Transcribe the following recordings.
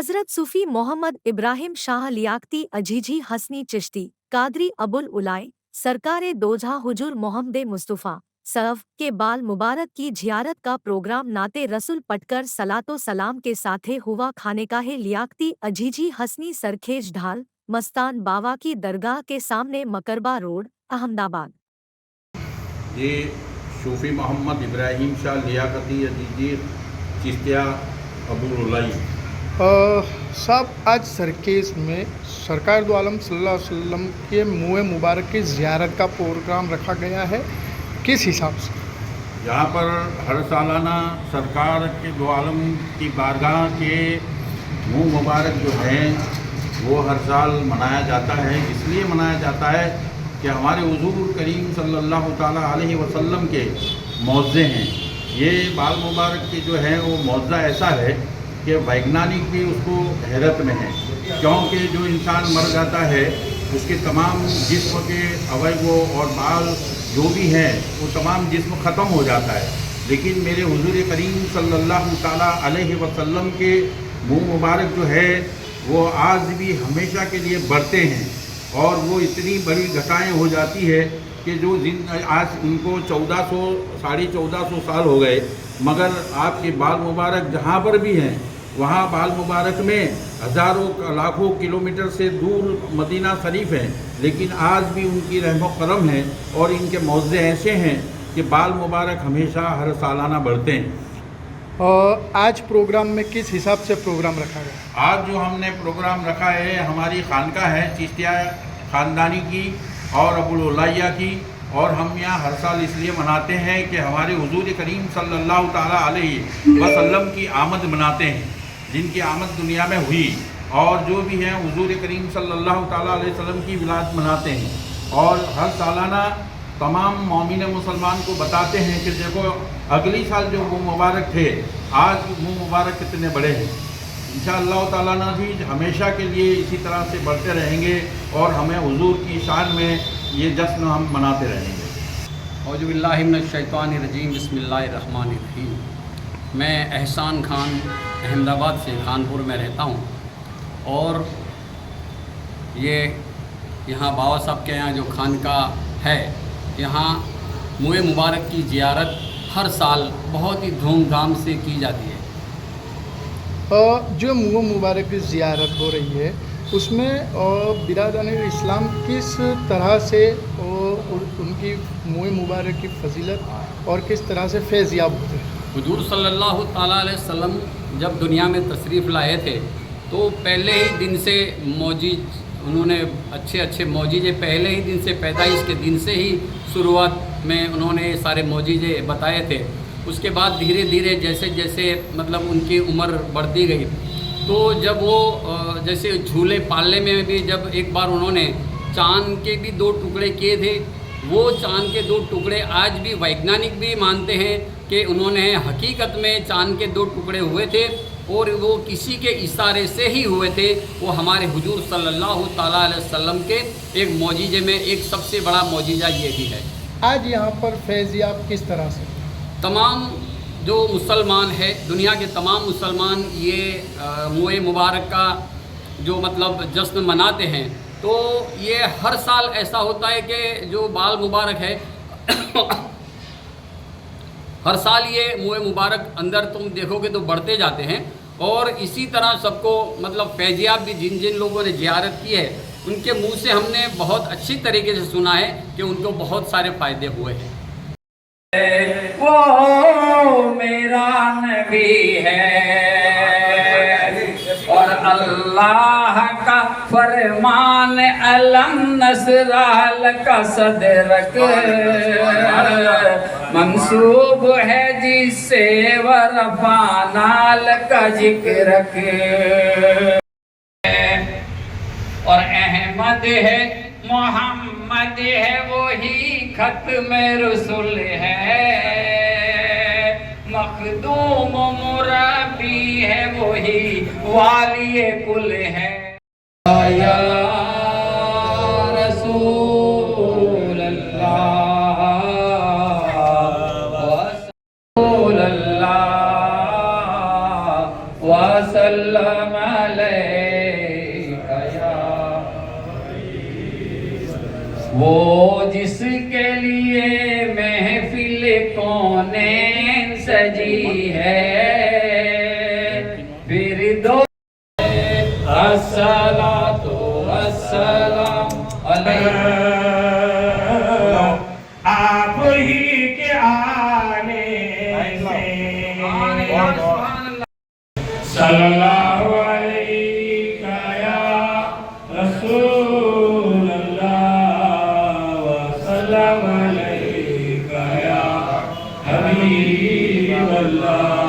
हज़रत सूफ़ी मोहम्मद इब्राहिम शाह लियाकती अजीजी हसनी चिश्ती कादरी अबुल उलाई सरकारे दोजा हुजूर मोहम्मद मुस्तफ़ा सफ़ के बाल मुबारक की ज़ियारत का प्रोग्राम नाते रसूल पढ़कर सलातो सलाम के साथे हुआ खानेकाहे लियाकती अजीजी हसनी सरखेज ढाल मस्तान बावा की दरगाह के सामने मकरबा रोड अहमदाबाद। ये सूफ़ी मोहम्मद इब्राहिम शाह लियाकती अजीजी चिश्तिया अबुल उलाई साहब, आज सरखेज में सरकार दो आलम सल्लल्लाहु अलैहि वसल्लम के मुँह मुबारक की ज़ियारत का प्रोग्राम रखा गया है, किस हिसाब से? यहाँ पर हर सालाना सरकार के दो आलम की बारगाह के मुँह मुबारक जो हैं वो हर साल मनाया जाता है। इसलिए मनाया जाता है कि हमारे हुजूर करीम सल्लल्लाहु ताला अलैहि वसल्लम के मौज़े हैं। ये बाल मुबारक के जो हैं वो मौज़ा ऐसा है कि वैज्ञानिक भी उसको हैरत में है, क्योंकि जो इंसान मर जाता है उसके तमाम जिस्म के अवयवों और बाल जो भी हैं वो तमाम जिस्म ख़त्म हो जाता है, लेकिन मेरे हुजूर करीम सल्लल्लाहु ताला अलैहि वसल्लम के मुँह मुबारक जो है वो आज भी हमेशा के लिए बढ़ते हैं और वो इतनी बड़ी घटाएँ हो जाती है कि जो आज उनको 1400 साढ़े 1400 साल हो गए, मगर आपके बाल मुबारक जहाँ पर भी हैं वहाँ बाल मुबारक में हज़ारों लाखों किलोमीटर से दूर मदीना शरीफ है, लेकिन आज भी उनकी रहमो करम है और इनके मौज़े ऐसे हैं कि बाल मुबारक हमेशा हर सालाना बढ़ते हैं। और आज प्रोग्राम में किस हिसाब से प्रोग्राम रखा गया? आज जो हमने प्रोग्राम रखा है हमारी खानका है चिश्तिया ख़ानदानी की और अबुल उलाइया की, और हम यहाँ हर साल इसलिए मनाते हैं कि हमारे हुजूर करीम सल्लल्लाहु ताला अलैहि वसल्लम की आमद मनाते हैं, जिनकी आमद दुनिया में हुई, और जो भी हैं हुजूर करीम सल्लल्लाहु ताला अलैहि वसल्लम की विलादत मनाते हैं। और हर सालाना तमाम मोमिन मुसलमान को बताते हैं कि देखो अगली साल जो मुँह मुबारक थे आज मुँह मुबारक कितने बड़े हैं। इंशाअल्लाह ताला नाज़ीज़ हमेशा के लिए इसी तरह से बढ़ते रहेंगे और हमें हुजूर की शान में ये जश्न हम मनाते रहेंगे। औज़ु बिल्लाहि मिनश शैतानिर रजीम, बिस्मिल्लाहिर रहमानिर रहीम। मैं एहसान खान अहमदाबाद से खानपुर में रहता हूँ, और ये यहाँ बाबा साहब के यहाँ जो खानका है, यहाँ मुँह मुबारक की ज़ियारत हर साल बहुत ही धूमधाम से की जाती है। जो मुँह मुबारक की ज़ियारत हो रही है उसमें बिरादरान इस्लाम किस तरह से उनकी मुँह मुबारक की फजीलत और किस तरह से फैज़याब होते हैं? हुजूर सल्लल्लाहु ताला अलैहि वसल्लम जब दुनिया में तशरीफ़ लाए थे तो पहले ही दिन से मौजीज़ उन्होंने अच्छे मौजीज़े पहले ही दिन से पैदाइश के दिन से ही शुरुआत में उन्होंने सारे मौजीज़े बताए थे। उसके बाद धीरे धीरे जैसे जैसे मतलब उनकी उम्र बढ़ती गई, तो जब वो जैसे झूले पालने में भी जब एक बार उन्होंने चाँद के भी 2 टुकड़े किए थे, वो चाँद के 2 टुकड़े आज भी वैज्ञानिक भी मानते हैं कि उन्होंने हकीकत में चाँद के 2 टुकड़े हुए थे और वो किसी के इशारे से ही हुए थे। वो हमारे हुजूर सल्लल्लाहु ताला अलैहि वसल्लम के एक मौजीज़े में एक सबसे बड़ा मौजीज़ा ये भी है। आज यहाँ पर फैज़याब किस तरह से तमाम जो मुसलमान है, दुनिया के तमाम मुसलमान ये मुँह मुबारक का जो मतलब जश्न मनाते हैं, तो ये हर साल ऐसा होता है कि जो बाल मुबारक है हर साल ये मुँह मुबारक अंदर तुम देखोगे तो बढ़ते जाते हैं, और इसी तरह सबको मतलब फैज़याब भी जिन जिन लोगों ने ज़ियारत की है उनके मुंह से हमने बहुत अच्छी तरीके से सुना है कि उनको बहुत सारे फ़ायदे हुए हैं। वो मेरा नबी है और अल्लाह का फरमान अलम नसराल का सदरक मंसूब है जिससे वरफानाल का जिक्र और अहमद है मोहम्मद है वही खत्म रसूल है, मखदूम मुरब्बी है वही वाली कुल है। या रसूल अल्लाह व सल्लम वो जिसके लिए महफिल कौनैन सजी है, फिर दो अस्सलातु वस्सलाम आप ही के आने से सल्लल्लाहु अलैका या रसूल अल्लाह व सल्लम अलैका या हबीब अल्लाह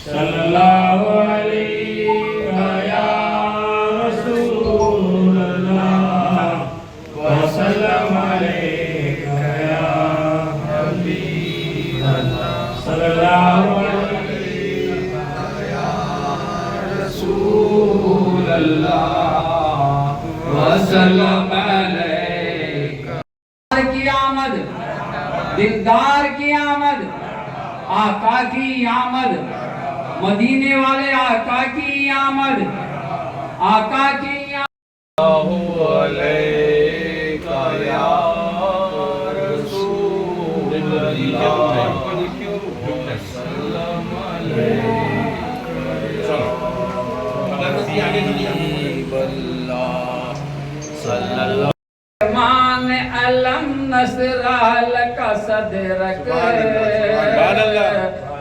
सल्लल्लाहु अलैका या रसूल अल्लाह व सल्लम अलैका या हबीब अल्लाह सल्लल्लाहु वसल्लम अलैका। की आमद, दिलदार की आमद, आका की आमद, मदीने वाले आका की आमद, आका की मान अलम नसरा लका सदरक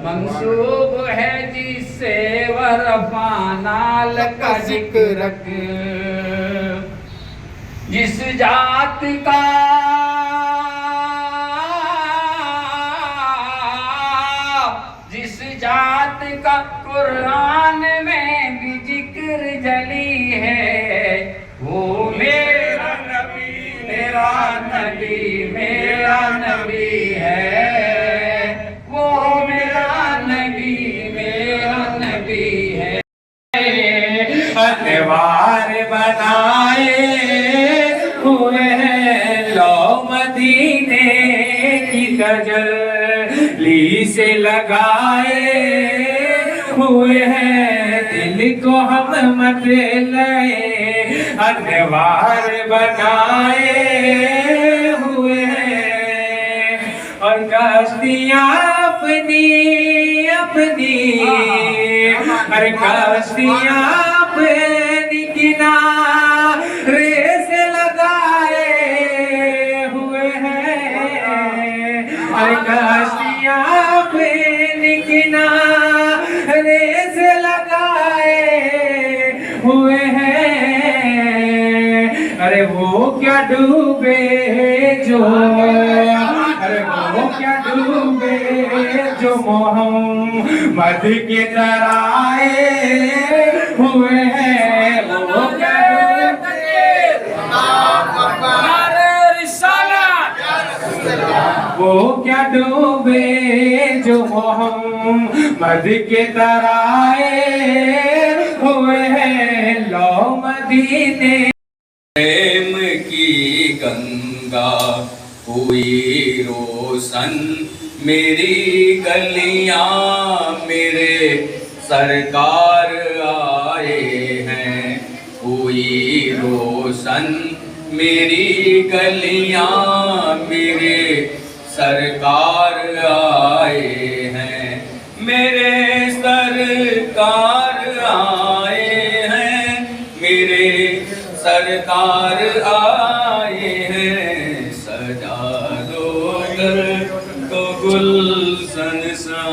मंसूब है जिससे वरफाना लका जिक्रक। जिस जात का कुरान में भी जिक्र जली है, वो मेरा नबी मेरा नबी मेरा नबी है, वो मेरा नबी मेरा नबी है। अनवार बनाए हुए हैं लो मदीने की तजल्ली से लगाए हुए हैं दिल को हम मत लए, अनवार बनाए हुए हैं और कश्तियाँ अपनी अपनी हर कश्तियाँ अपनी किनारे से लगाए हुए हैं, हर कश्तियाँ अपनी किनारे से लगाए हुए हैं। अरे वो क्या डूबे जो, अरे वो क्या डूबे जो मोहम्मद के तराए हुए हैं, वो क्या वो क्या डूबे जो मोहम्मद के तराए हुए हैं लो मदीने। प्रेम की गंगा हुई रोशन मेरी गलियां, मेरे सरकार आए हैं, हुई रोशन मेरी गलियां, मेरे सरकार आए हैं, मेरे सरकार आए हैं, मेरे सरकार आए हैं। सजा दो दर को गुलशन सा,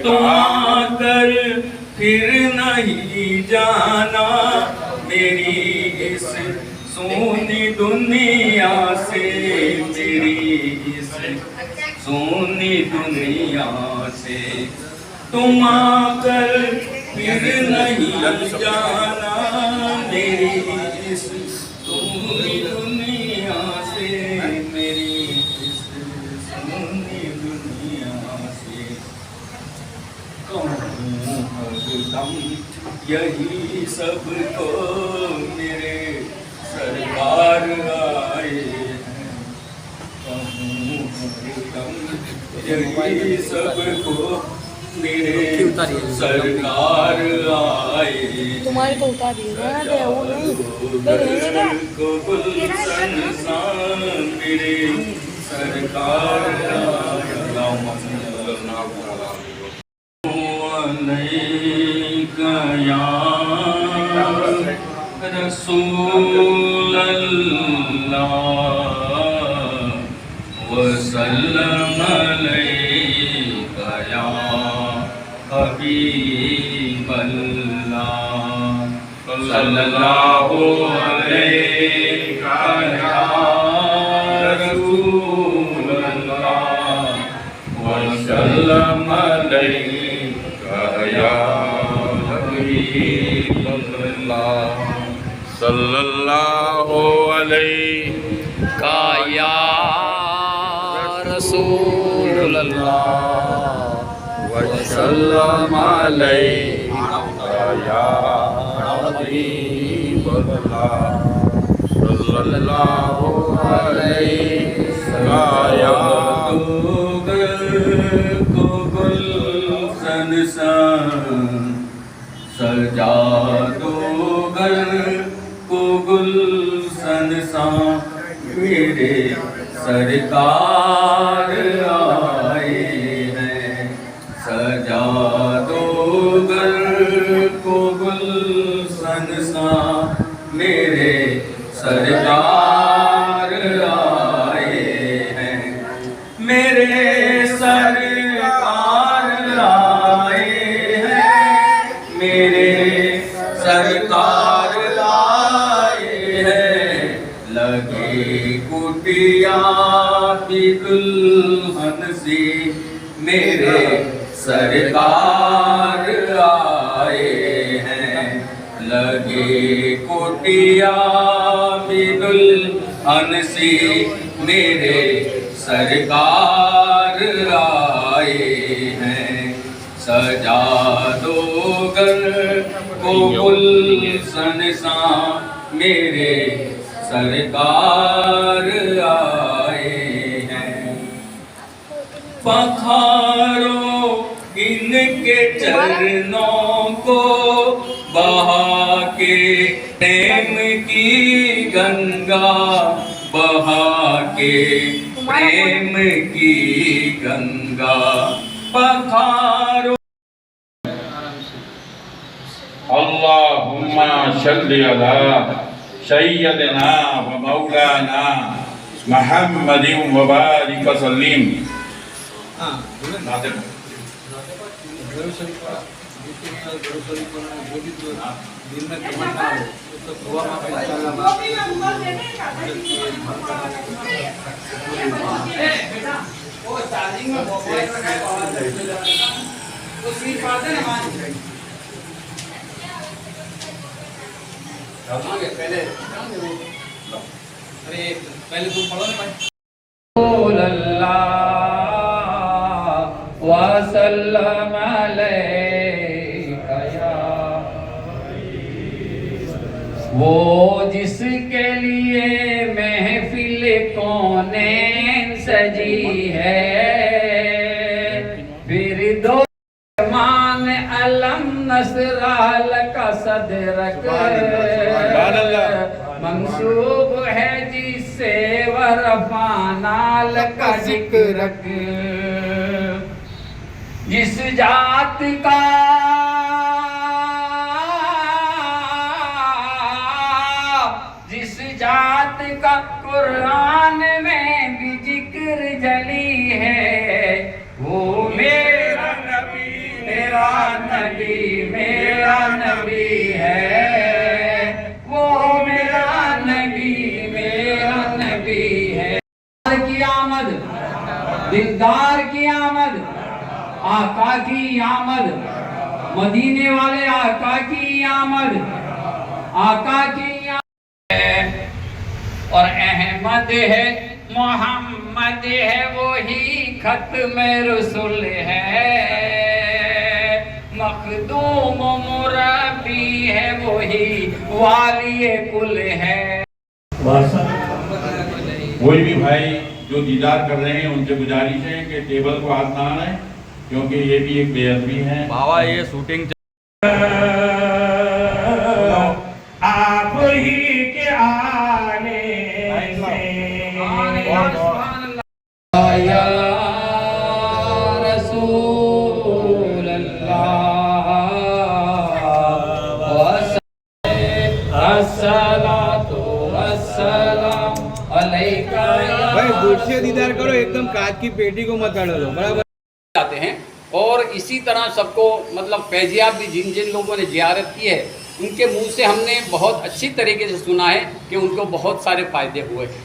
तुम आकर फिर नहीं जाना मेरी इस सोनी दुनिया से, मेरी इस सोनी दुनिया से। तुम आकर फिर नहीं जाना मेरी इस सोनी दुनिया से, मेरी इस सोनी दुनिया से। कहूँ हरदम यही सबको मेरे सरकार आए हैं, कहूँ हरदम यही सबको मेरे सरकार आए, तुम्हारे तो उतार दिए रहना दे वो नहीं तो रहने दे। को गुलशन मेरे सरकार आए। अलैका या रसूल अल्लाह वसल्लम अलैका या हबीब अल्लाह सल्लल्लाहु अलैका या रसूल अल्लाह वसल्लम अलैका या हबीब अल्लाह सल्लल्लाहु अलैका या रसूल अल्लाह वसल्लम अलैका या हबीब अल्लाह सल्लल्लाहु अलैका या सजा दो घर को गुलशन सा, मेरे सरकार आए हैं। सजा दो घर को गुलशन सा, मेरे सरकार आए हैं। मेरे सरकार आए हैं, मेरे सरकार आए हैं। लगे कुटिया की दुल्हन सी, मेरे सरकार आए हैं। लगे कुटिया की दुल्हन सी, मेरे सरकार आए हैं। सजा दो घर को गुलशन सा, मेरे सरकार आए हैं। पखारो इनके चरणों को, बहा के प्रेम की गंगा, बहा के प्रेम की गंगा। पखारो अल्लाहुम्मा सल्लि अला सय्यदना व मौलाना मुहम्मदिन व बारिक वसल्लिम। पहले तुम पढ़ो ना अल्लाह वसल्लम अलैका या, वो जिसके लिए महफिल कौनैन सजी है। फिर दो मान अलम नसरा लका सदरक, मंसूब है जिससे वरफाना लका जिक्रक। जिस जात का कुरान में भी जिक्र जली है, वो मेरा नबी मेरा नबी मेरा नबी है। वो मेरा नबी मेरा नबी है। की आमद, दिलदार की आमद, आका की आमद, मदीने वाले आका की आमद, आका की आमद। और अहमद है मोहम्मद है, वही खत्म रसूल है। मखदूम मुरब्बी है, वही वाली कुल है। कोई भी भाई जो दीदार कर रहे हैं उनसे गुजारिश है कि टेबल को हाथ ना आए क्योंकि ये भी एक बेअदबी है। बाबा ये शूटिंग आप ही के आने या रसूल अल्लाह अस्सलातु वस्सलाम अलैका भाई दूर से दीदार करो, एकदम कांच की पेटी को मत अड़ो दो, बराबर जाते हैं। और इसी तरह सबको मतलब फैजियाब भी जिन जिन लोगों ने ज़ियारत की है उनके मुंह से हमने बहुत अच्छी तरीके से सुना है कि उनको बहुत सारे फ़ायदे हुए हैं।